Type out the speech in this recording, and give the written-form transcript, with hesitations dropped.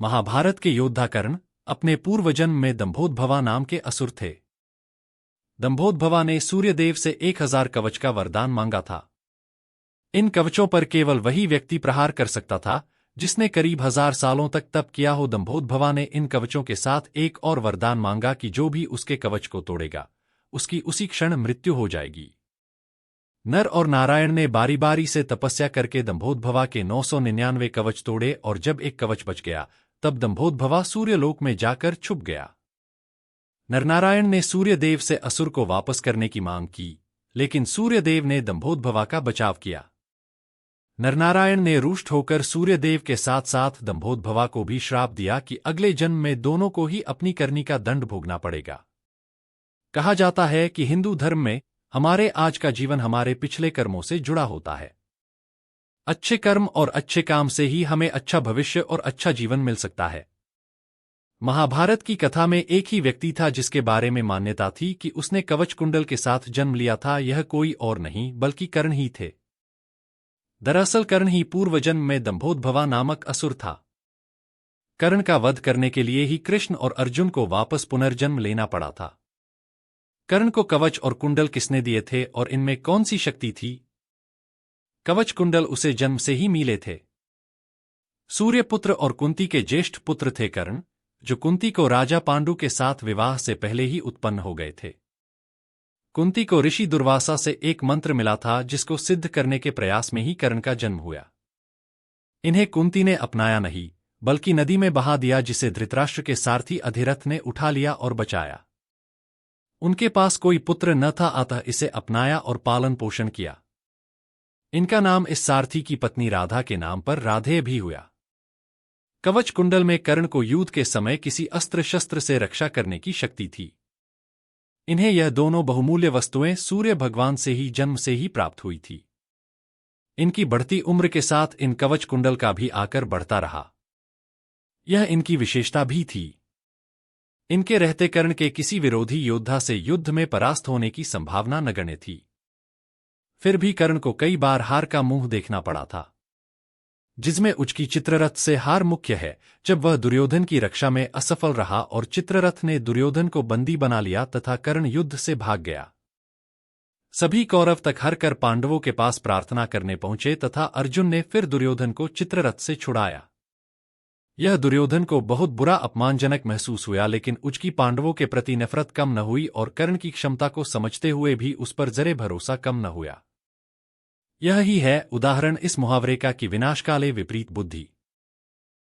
महाभारत के योद्धा कर्ण अपने पूर्वजन्म में दंभोद्भवा नाम के असुर थे। दंभोद्भवा ने सूर्यदेव से 1000 कवच का वरदान मांगा था। इन कवचों पर केवल वही व्यक्ति प्रहार कर सकता था जिसने करीब 1000 सालों तक तप किया हो। दंभोद्भवा ने इन कवचों के साथ एक और वरदान मांगा कि जो भी उसके कवच को तोड़ेगा उसकी उसी क्षण मृत्यु हो जाएगी। नर और नारायण ने बारी बारी से तपस्या करके दंभोद्भवा के 999 कवच तोड़े और जब एक कवच बच गया तब दंभोद्भवा सूर्यलोक में जाकर छुप गया। नरनारायण ने सूर्यदेव से असुर को वापस करने की मांग की, लेकिन सूर्यदेव ने दंभोद्भवा का बचाव किया। नरनारायण ने रुष्ट होकर सूर्यदेव के साथ साथ दंभोद्भवा को भी श्राप दिया कि अगले जन्म में दोनों को ही अपनी करनी का दंड भोगना पड़ेगा। कहा जाता है कि हिंदू धर्म में हमारे आज का जीवन हमारे पिछले कर्मों से जुड़ा होता है। अच्छे कर्म और अच्छे काम से ही हमें अच्छा भविष्य और अच्छा जीवन मिल सकता है। महाभारत की कथा में एक ही व्यक्ति था जिसके बारे में मान्यता थी कि उसने कवच कुंडल के साथ जन्म लिया था। यह कोई और नहीं बल्कि कर्ण ही थे। दरअसल कर्ण ही पूर्वजन्म में दंभोद्भवा नामक असुर था। कर्ण का वध करने के लिए ही कृष्ण और अर्जुन को वापस पुनर्जन्म लेना पड़ा था। कर्ण को कवच और कुंडल किसने दिए थे और इनमें कौन सी शक्ति थी? कवच कुंडल उसे जन्म से ही मिले थे। सूर्यपुत्र और कुंती के ज्येष्ठ पुत्र थे कर्ण, जो कुंती को राजा पांडु के साथ विवाह से पहले ही उत्पन्न हो गए थे। कुंती को ऋषि दुर्वासा से एक मंत्र मिला था जिसको सिद्ध करने के प्रयास में ही कर्ण का जन्म हुआ। इन्हें कुंती ने अपनाया नहीं बल्कि नदी में बहा दिया, जिसे धृतराष्ट्र के सारथी अधिरथ ने उठा लिया और बचाया। उनके पास कोई पुत्र न था, अतः इसे अपनाया और पालन पोषण किया। इनका नाम इस सारथी की पत्नी राधा के नाम पर राधेय भी हुआ। कवच कुंडल में कर्ण को युद्ध के समय किसी अस्त्र शस्त्र से रक्षा करने की शक्ति थी। इन्हें यह दोनों बहुमूल्य वस्तुएं सूर्य भगवान से ही जन्म से ही प्राप्त हुई थी। इनकी बढ़ती उम्र के साथ इन कवच कुंडल का भी आकर बढ़ता रहा। यह इनकी विशेषता भी थी। इनके रहते कर्ण के किसी विरोधी योद्धा से युद्ध में परास्त होने की संभावना नगण्य थी। फिर भी कर्ण को कई बार हार का मुंह देखना पड़ा था, जिसमें उसकी चित्ररथ से हार मुख्य है, जब वह दुर्योधन की रक्षा में असफल रहा और चित्ररथ ने दुर्योधन को बंदी बना लिया तथा कर्ण युद्ध से भाग गया। सभी कौरव तक हर कर पांडवों के पास प्रार्थना करने पहुंचे तथा अर्जुन ने फिर दुर्योधन को चित्ररथ से छुड़ाया। यह दुर्योधन को बहुत बुरा अपमानजनक महसूस हुआ, लेकिन उसकी पांडवों के प्रति नफरत कम न हुई और कर्ण की क्षमता को समझते हुए भी उस पर जरे भरोसा कम न हुआ। यह ही है उदाहरण इस मुहावरे का कि विनाशकाले विपरीत बुद्धि।